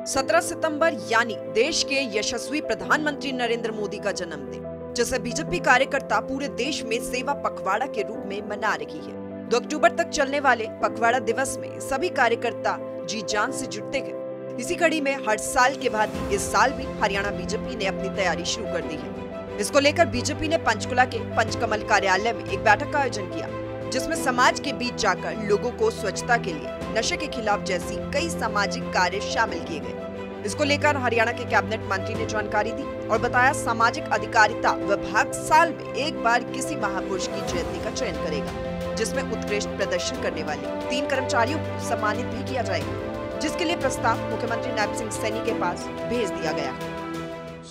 17 सितंबर यानी देश के यशस्वी प्रधानमंत्री नरेंद्र मोदी का जन्मदिन, जिसे बीजेपी कार्यकर्ता पूरे देश में सेवा पखवाड़ा के रूप में मना रही है। 2 अक्टूबर तक चलने वाले पखवाड़ा दिवस में सभी कार्यकर्ता जी जान से जुटते हैं। इसी कड़ी में हर साल के बाद इस साल भी हरियाणा बीजेपी ने अपनी तैयारी शुरू कर दी है। इसको लेकर बीजेपी ने पंचकुला के पंचकमल कार्यालय में एक बैठक का आयोजन किया, जिसमें समाज के बीच जाकर लोगों को स्वच्छता के लिए, नशे के खिलाफ जैसी कई सामाजिक कार्य शामिल किए गए। इसको लेकर हरियाणा के कैबिनेट मंत्री ने जानकारी दी और बताया सामाजिक अधिकारिता विभाग साल में एक बार किसी महापुरुष की जयंती का चयन करेगा, जिसमें उत्कृष्ट प्रदर्शन करने वाले 3 कर्मचारियों को सम्मानित भी किया जाएगा, जिसके लिए प्रस्ताव मुख्यमंत्री नायब सिंह सैनी के पास भेज दिया गया।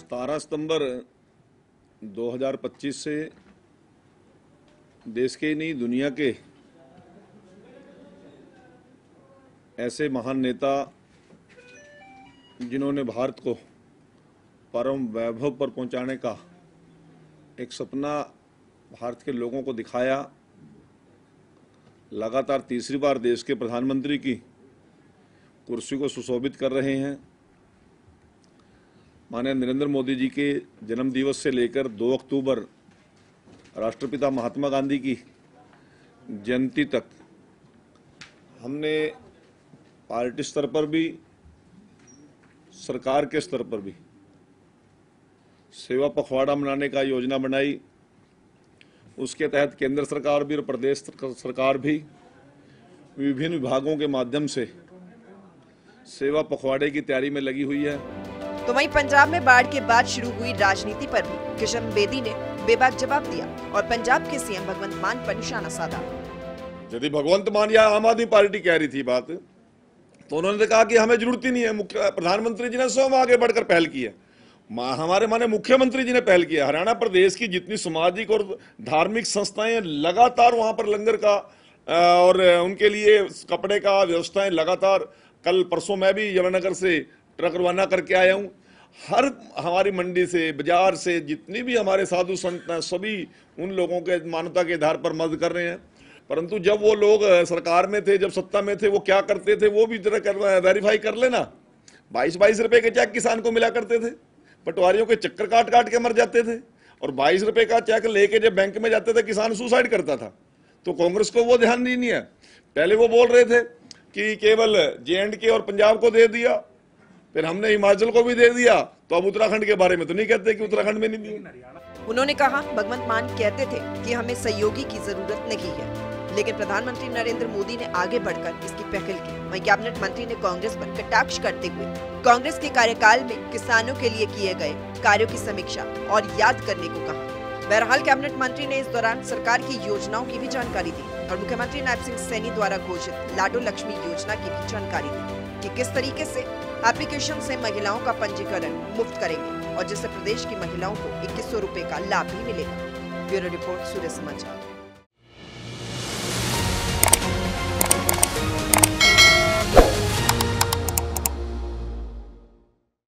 17 सितंबर 2025 से देश के नहीं दुनिया के ऐसे महान नेता जिन्होंने भारत को परम वैभव पर पहुंचाने का एक सपना भारत के लोगों को दिखाया, लगातार तीसरी बार देश के प्रधानमंत्री की कुर्सी को सुशोभित कर रहे हैं। माननीय नरेंद्र मोदी जी के जन्म दिवस से लेकर 2 अक्टूबर राष्ट्रपिता महात्मा गांधी की जयंती तक हमने पार्टी स्तर पर भी, सरकार के स्तर पर भी सेवा पखवाड़ा मनाने का योजना बनाई। उसके तहत केंद्र सरकार भी और प्रदेश सरकार भी विभिन्न विभागों के माध्यम से सेवा पखवाड़े की तैयारी में लगी हुई है। तो वहीं पंजाब में बाढ़ के बाद शुरू हुई राजनीति पर भी किशन बेदी ने बेबाक जवाब दिया और पंजाब के सीएम भगवंत मान पर निशाना साधा। यदि भगवंत मान या आम आदमी पार्टी कह रही थी बात, तो उन्होंने कहा कि हमें जरूरत ही नहीं है। प्रधानमंत्री जी ने स्वयं आगे बढ़कर पहल की है, हमारे माने मुख्यमंत्री जी ने पहल किया। हरियाणा प्रदेश की जितनी सामाजिक और धार्मिक संस्थाएं लगातार वहां पर लंगर का और उनके लिए कपड़े का व्यवस्थाएं लगातार, कल परसों मैं भी यमुनानगर से ट्रक रवाना करके आया हूं। हर हमारी मंडी से, बाजार से जितनी भी हमारे साधु संत हैं, सभी उन लोगों के मान्यता के आधार पर मदद कर रहे हैं। परंतु जब वो लोग सरकार में थे, जब सत्ता में थे, वो क्या करते थे वो भी जरा वेरीफाई कर लेना। 22-22 रुपए के चेक किसान को मिला करते थे, पटवारियों के चक्कर काट काट के मर जाते थे, और 22 रुपए का चेक लेके जब बैंक में जाते थे किसान सुसाइड करता था। तो कांग्रेस को वो ध्यान नहीं है। पहले वो बोल रहे थे कि केवल J&K और पंजाब को दे दिया, फिर हमने हिमाचल को भी दे दिया, तो अब उत्तराखंड के बारे में तो नहीं कहते कि उत्तराखंड में नहीं दिया। उन्होंने कहा भगवंत मान कहते थे कि हमें सहयोगी की जरूरत नहीं है, लेकिन प्रधानमंत्री नरेंद्र मोदी ने आगे बढ़कर इसकी पहल की। वहीं कैबिनेट मंत्री ने कांग्रेस पर कटाक्ष करते हुए कांग्रेस के कार्यकाल में किसानों के लिए किए गए कार्यों की समीक्षा और याद करने को कहा। बहरहाल कैबिनेट मंत्री ने इस दौरान सरकार की योजनाओं की भी जानकारी दी और मुख्यमंत्री नायब सिंह सैनी द्वारा घोषित लाडो लक्ष्मी योजना की भी जानकारी दी कि किस तरीके से एप्लीकेशन से महिलाओं का पंजीकरण मुफ्त करेंगे और जिससे प्रदेश की महिलाओं को 2100 रुपए का लाभ भी मिलेगा। ब्यूरो रिपोर्ट, सूर्य समाचार।